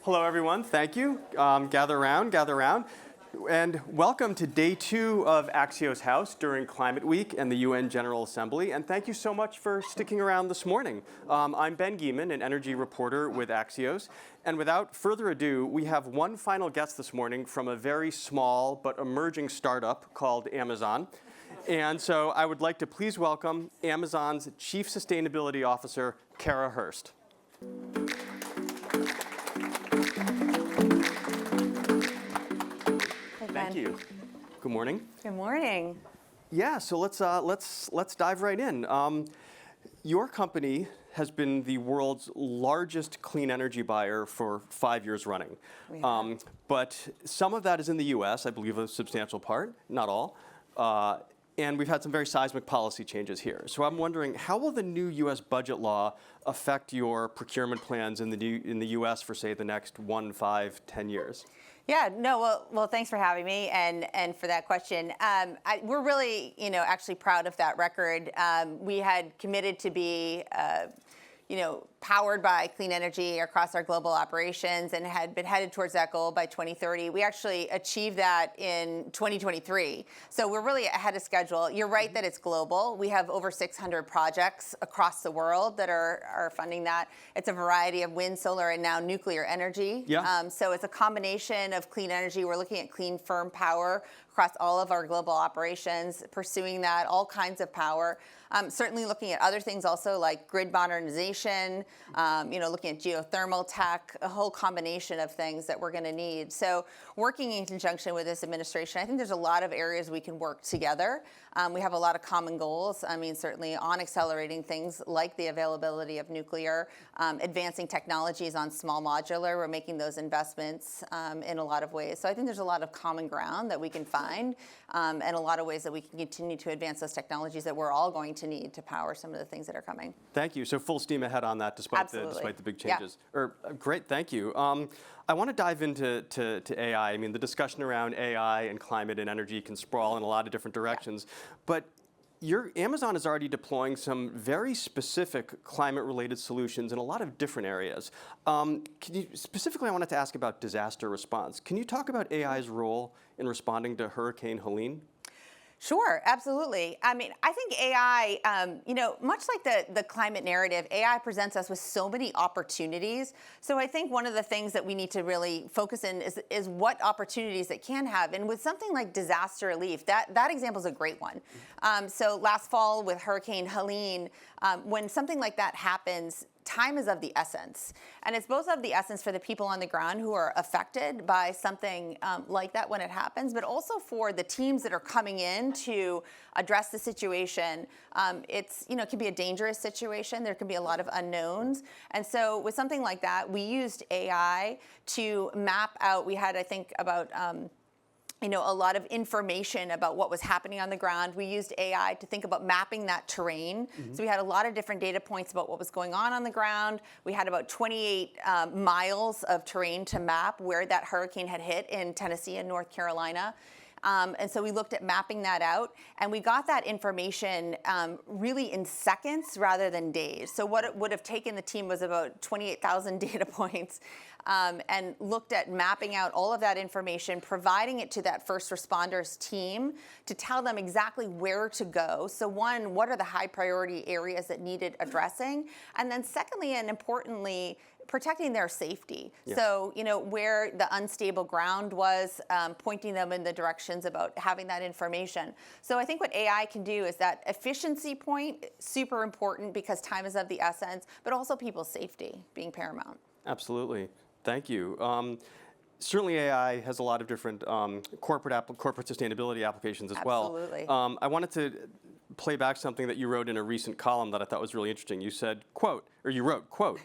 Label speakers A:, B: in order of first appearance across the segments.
A: Hello, everyone. Thank you. Gather around, gather around. And welcome to day 2 of Axios House during Climate Week and the UN General Assembly. And thank you so much for sticking around this morning. I'm Ben Geman, an energy reporter with Axios. And without further ado, we have one final guest this morning from a very small but emerging startup called Amazon. And so I would like to please welcome Amazon's Chief Sustainability Officer, Kara Hurst. Thank you. Good morning.
B: Good morning.
A: Yeah, so let's dive right in. Your company has been the world's largest clean energy buyer for 5 years running. But some of that is in the US, I believe a substantial part, not all. And we've had some very seismic policy changes here. So I'm wondering, how will the new US budget law affect your procurement plans in the US for, say, the next 1, 5, 10 years?
B: Yeah, no, well, thanks for having me and for that question. We're really, actually proud of that record. We had committed to be, powered by clean energy across our global operations and had been headed towards that goal by 2030. We actually achieved that in 2023. So we're really ahead of schedule. You're right that it's global. We have over 600 projects across the world that are funding that. It's a variety of wind, solar, and now nuclear energy.
A: Yeah.
B: So it's a combination of clean energy. We're looking at clean, firm power across all of our global operations, pursuing that, all kinds of power. Certainly looking at other things also like grid modernization, looking at geothermal tech, a whole combination of things that we're going to need. So working in conjunction with this administration, I think there's a lot of areas we can work together. We have a lot of common goals. Certainly on accelerating things like the availability of nuclear, advancing technologies on small modular. We're making those investments in a lot of ways. So I think there's a lot of common ground that we can find and a lot of ways that we can continue to advance those technologies that we're all going to need to power some of the things that are coming.
A: Thank you. So full steam ahead on that despite the big changes. Yeah. Great, thank you. I want to dive into AI. I mean, the discussion around AI and climate and energy can sprawl in a lot of different directions. But Amazon is already deploying some very specific climate-related solutions in a lot of different areas. Specifically, I wanted to ask about disaster response. Can you talk about AI's role in responding to Hurricane Helene?
B: Sure, absolutely. I think AI, much like the climate narrative, AI presents us with so many opportunities. So I think one of the things that we need to really focus in is what opportunities it can have. And with something like disaster relief, that example is a great one. So last fall with Hurricane Helene, when something like that happens, time is of the essence. And it's both of the essence for the people on the ground who are affected by something like that when it happens, but also for the teams that are coming in to address the situation. It can be a dangerous situation. There can be a lot of unknowns. And so with something like that, we used AI to map out, we had, I think, about a lot of information about what was happening on the ground. We used AI to think about mapping that terrain. Mm-hmm. So we had a lot of different data points about what was going on the ground. We had about 28 miles of terrain to map where that hurricane had hit in Tennessee and North Carolina. And so we looked at mapping that out, and we got that information really in seconds rather than days. So what it would have taken the team was about 28,000 data points, and looked at mapping out all of that information, providing it to that first responders team to tell them exactly where to go. So one, what are the high priority areas that needed addressing? And then secondly, and importantly, protecting their safety. Yeah. So, where the unstable ground was, pointing them in the directions about having that information. So I think what AI can do is that efficiency point, super important because time is of the essence, but also people's safety being paramount.
A: Absolutely. Thank you. Certainly AI has a lot of different corporate sustainability applications as well.
B: Absolutely.
A: I wanted to play back something that you wrote in a recent column that I thought was really interesting. You said, you wrote,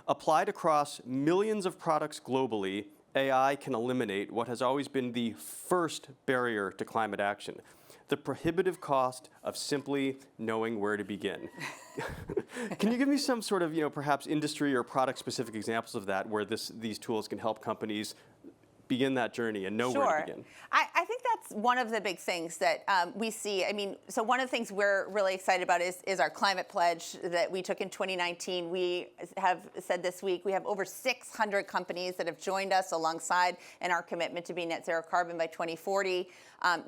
A: applied across millions of products globally, AI can eliminate what has always been the first barrier to climate action, the prohibitive cost of simply knowing where to begin. Can you give me some sort of, perhaps industry or product-specific examples of that where these tools can help companies begin that journey and know where to begin?
B: I think one of the big things that we see. I mean, so one of the things we're really excited about is our climate pledge that we took in 2019. We have said this week we have over 600 companies that have joined us alongside in our commitment to be net zero carbon by 2040.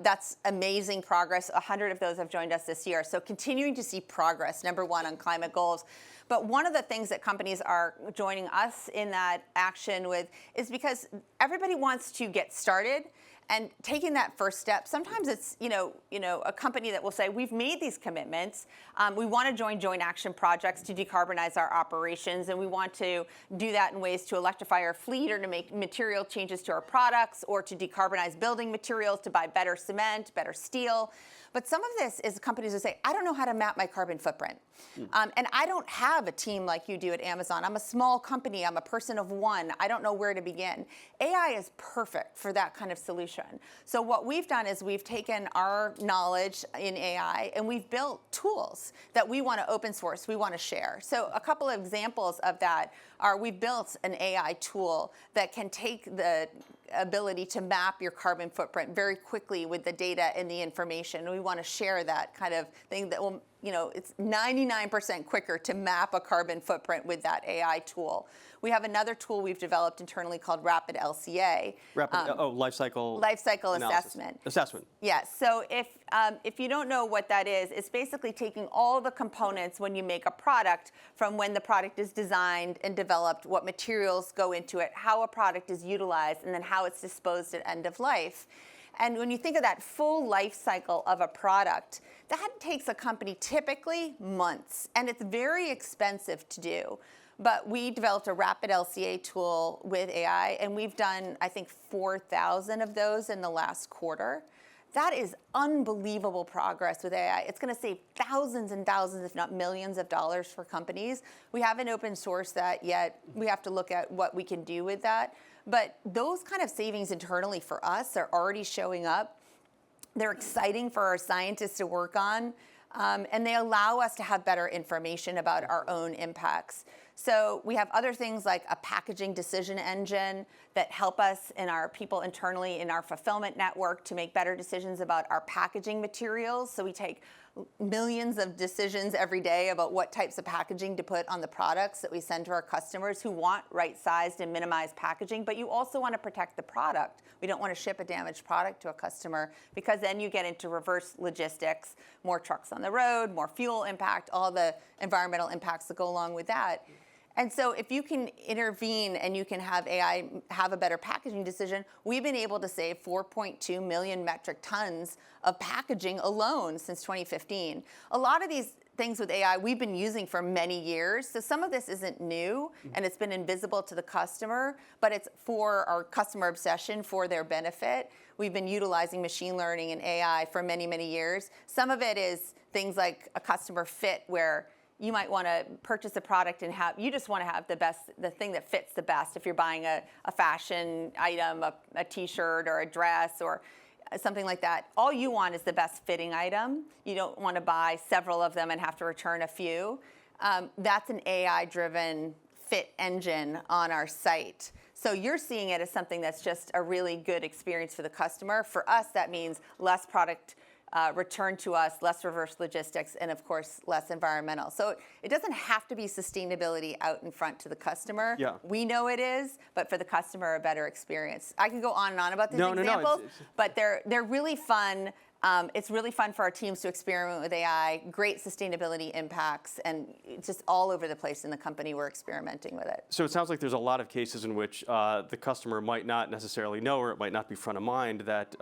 B: That's amazing progress. 100 of those have joined us this year. So continuing to see progress, number one, on climate goals. But one of the things that companies are joining us in that action with is because everybody wants to get started. And taking that first step, sometimes it's a company that will say, we've made these commitments. We want to join joint action projects to decarbonize our operations, and we want to do that in ways to electrify our fleet or to make material changes to our products or to decarbonize building materials, to buy better cement, better steel. But some of this is companies who say, I don't know how to map my carbon footprint. And I don't have a team like you do at Amazon. I'm a small company. I'm a person of one. I don't know where to begin. AI is perfect for that kind of solution. So what we've done is we've taken our knowledge in AI and we've built tools that we want to open source, we want to share. So a couple of examples of that are we've built an AI tool that can take the ability to map your carbon footprint very quickly with the data and the information. We want to share that kind of thing that will, it's 99% quicker to map a carbon footprint with that AI tool. We have another tool we've developed internally called Rapid LCA.
A: Life cycle
B: assessment.
A: Assessment.
B: Yes. So if you don't know what that is, it's basically taking all the components when you make a product, from when the product is designed and developed, what materials go into it, how a product is utilized, and then how it's disposed at end of life. And when you think of that full life cycle of a product, that takes a company typically months, and it's very expensive to do. But we developed a Rapid LCA tool with AI, and we've done, I think, 4,000 of those in the last quarter. That is unbelievable progress with AI. It's going to save thousands and thousands, if not millions of dollars for companies. We haven't open sourced that yet. We have to look at what we can do with that. But those kind of savings internally for us are already showing up. They're exciting for our scientists to work on, and they allow us to have better information about our own impacts. So we have other things like a packaging decision engine that help us and our people internally in our fulfillment network to make better decisions about our packaging materials. So we take millions of decisions every day about what types of packaging to put on the products that we send to our customers who want right-sized and minimized packaging, but you also want to protect the product. We don't want to ship a damaged product to a customer, because then you get into reverse logistics, more trucks on the road, more fuel impact, all the environmental impacts that go along with that. And so if you can intervene and you can have AI have a better packaging decision, we've been able to save 4.2 million metric tons of packaging alone since 2015. A lot of these things with AI we've been using for many years. So some of this isn't new and it's been invisible to the customer, but it's for our customer obsession, for their benefit. We've been utilizing machine learning and AI for many, many years. Some of it is things like a customer fit, where you might want to purchase a product and you just want to have the thing that fits the best. If you're buying a fashion item, a t-shirt or a dress or something like that, all you want is the best fitting item. You don't want to buy several of them and have to return a few. That's an AI-driven fit engine on our site. So you're seeing it as something that's just a really good experience for the customer. For us, that means less product return to us, less reverse logistics, and of course, less environmental. So it doesn't have to be sustainability out in front to the customer.
A: Yeah.
B: We know it is, but for the customer, a better experience. I can go on and on about these examples, but they're really fun. It's really fun for our teams to experiment with AI, great sustainability impacts, and it's just all over the place in the company we're experimenting with it.
A: So it sounds like there's a lot of cases in which the customer might not necessarily know, or it might not be front of mind, that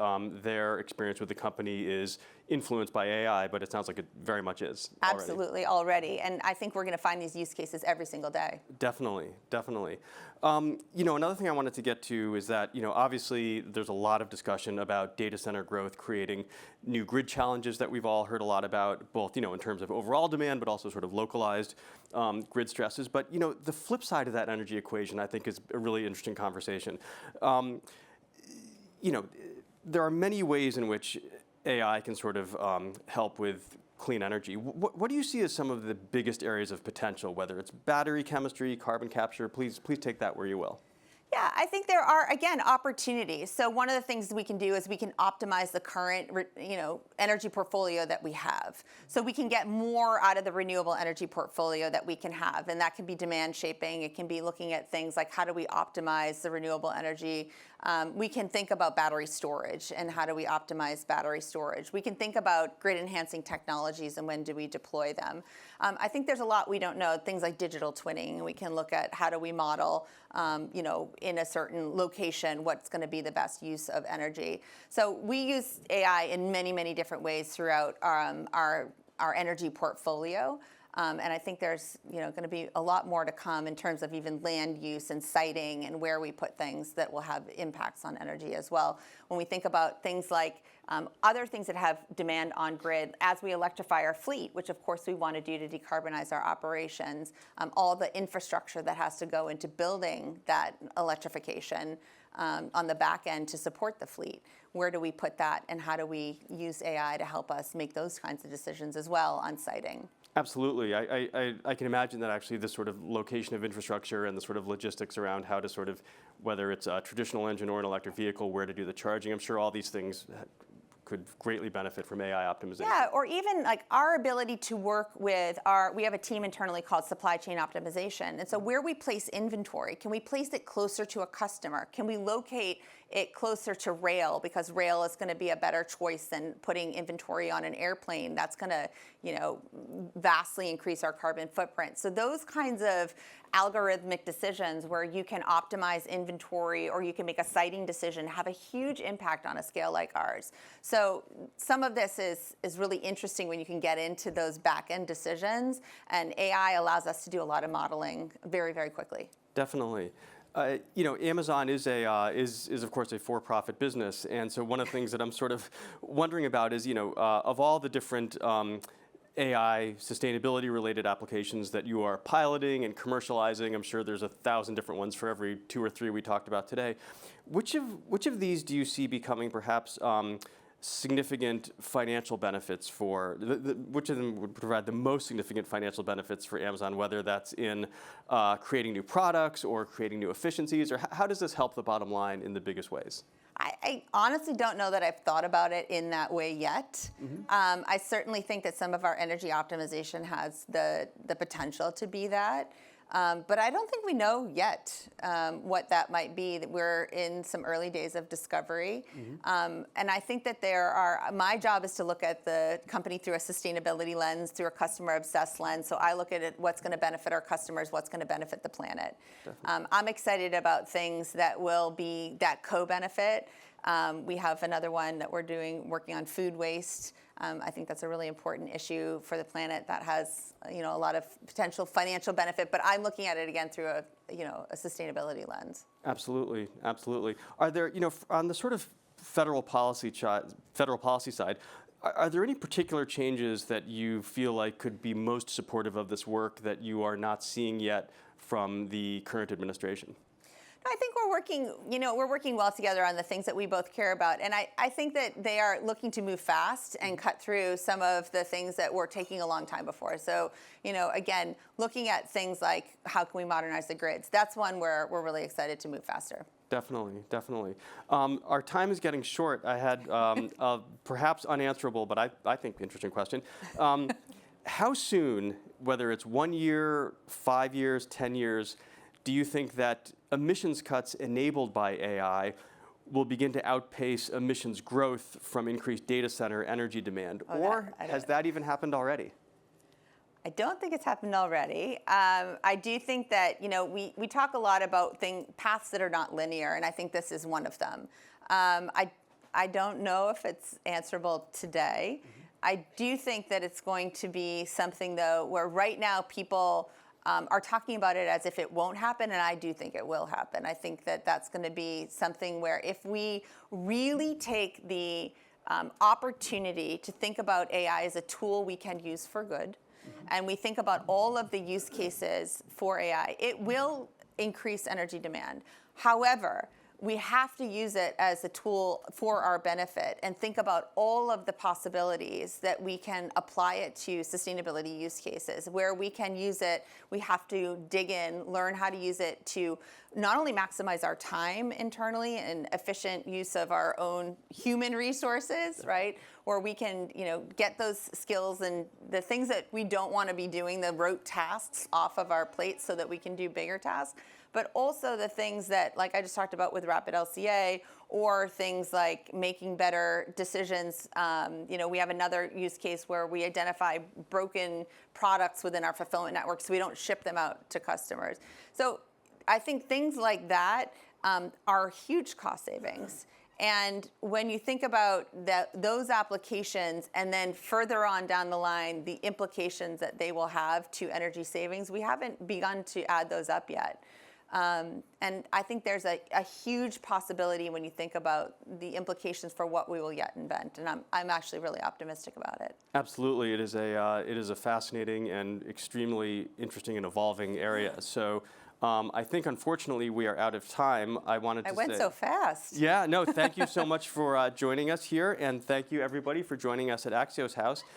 A: their experience with the company is influenced by AI, but it sounds like it very much is already.
B: Absolutely, already. And I think we're going to find these use cases every single day.
A: Definitely, definitely. Another thing I wanted to get to is that, obviously there's a lot of discussion about data center growth creating new grid challenges that we've all heard a lot about, both, in terms of overall demand, but also sort of localized grid stresses. But, the flip side of that energy equation, I think, is a really interesting conversation. There are many ways in which AI can sort of help with clean energy. What do you see as some of the biggest areas of potential, whether it's battery chemistry, carbon capture? Please take that where you will.
B: Yeah, I think there are, again, opportunities. So one of the things we can do is we can optimize the current, energy portfolio that we have. So we can get more out of the renewable energy portfolio that we can have. And that can be demand shaping. It can be looking at things like how do we optimize the renewable energy. We can think about battery storage and how do we optimize battery storage. We can think about grid enhancing technologies and when do we deploy them. I think there's a lot we don't know, things like digital twinning. We can look at how do we model, in a certain location, what's going to be the best use of energy. So we use AI in many, many different ways throughout our energy portfolio. And I think there's going to be a lot more to come in terms of even land use and siting and where we put things that will have impacts on energy as well. When we think about things like other things that have demand on grid, as we electrify our fleet, which of course we want to do to decarbonize our operations, all the infrastructure that has to go into building that electrification on the back end to support the fleet. Where do we put that, and how do we use AI to help us make those kinds of decisions as well on siting?
A: Absolutely. I can imagine that actually this sort of location of infrastructure and the sort of logistics around how to sort of, whether it's a traditional engine or an electric vehicle, where to do the charging, I'm sure all these things could greatly benefit from AI optimization.
B: Yeah, or even like our ability to work with we have a team internally called supply chain optimization. And so where we place inventory, can we place it closer to a customer? Can we locate it closer to rail, because rail is going to be a better choice than putting inventory on an airplane? That's going to, vastly increase our carbon footprint. So those kinds of algorithmic decisions where you can optimize inventory or you can make a siting decision have a huge impact on a scale like ours. So some of this is really interesting when you can get into those back-end decisions, and AI allows us to do a lot of modeling very, very quickly.
A: Definitely. Amazon is of course a for-profit business, and so one of the things that I'm sort of wondering about is, of all the different AI sustainability-related applications that you are piloting and commercializing, I'm sure there's 1,000 different ones for every 2 or 3 we talked about today. Which of these do you see becoming perhaps significant financial benefits for, which of them would provide the most significant financial benefits for Amazon, whether that's in creating new products or creating new efficiencies, or how does this help the bottom line in the biggest ways?
B: I honestly don't know that I've thought about it in that way yet. Mm-hmm. I certainly think that some of our energy optimization has the potential to be that. But I don't think we know yet what that might be. That we're in some early days of discovery. Mm-hmm. And I think that my job is to look at the company through a sustainability lens, through a customer-obsessed lens. So I look at it, what's going to benefit our customers, what's going to benefit the planet. I'm excited about things that will be that co-benefit. We have another one that we're working on food waste. I think that's a really important issue for the planet that has, a lot of potential financial benefit. But I'm looking at it again through a sustainability lens.
A: Absolutely, absolutely. Are there, on the sort of federal policy side, are there any particular changes that you feel like could be most supportive of this work that you are not seeing yet from the current administration?
B: I think we're working well together on the things that we both care about. And I think that they are looking to move fast and cut through some of the things that were taking a long time before. So, again, looking at things like how can we modernize the grids, that's one where we're really excited to move faster.
A: Definitely, definitely. Our time is getting short. I had a perhaps unanswerable, but I think interesting question. How soon, whether it's 1 year, 5 years, 10 years, do you think that emissions cuts enabled by AI will begin to outpace emissions growth from increased data center energy demand? Or has that even happened already?
B: I don't think it's happened already. I do think that, we talk a lot about paths that are not linear, and I think this is one of them. I don't know if it's answerable today. Mm-hmm. I do think that it's going to be something, though, where right now people are talking about it as if it won't happen, and I do think it will happen. I think that that's going to be something where if we really take the opportunity to think about AI as a tool we can use for good, mm-hmm. and we think about all of the use cases for AI, it will increase energy demand. However, we have to use it as a tool for our benefit and think about all of the possibilities that we can apply it to sustainability use cases. Where we can use it, we have to dig in, learn how to use it to not only maximize our time internally and efficient use of our own human resources, right? Or we can, get those skills and the things that we don't want to be doing, the rote tasks off of our plates so that we can do bigger tasks. But also the things that, like I just talked about with Rapid LCA, or things like making better decisions. We have another use case where we identify broken products within our fulfillment network so we don't ship them out to customers. So I think things like that are huge cost savings. And when you think about those applications and then further on down the line, the implications that they will have to energy savings, we haven't begun to add those up yet. And I think there's a huge possibility when you think about the implications for what we will yet invent. And I'm actually really optimistic about it.
A: Absolutely. It is a fascinating and extremely interesting and evolving area. So I think, unfortunately, we are out of time. I went
B: so fast.
A: Yeah, no, thank you so much for joining us here. And thank you, everybody, for joining us at Axios House.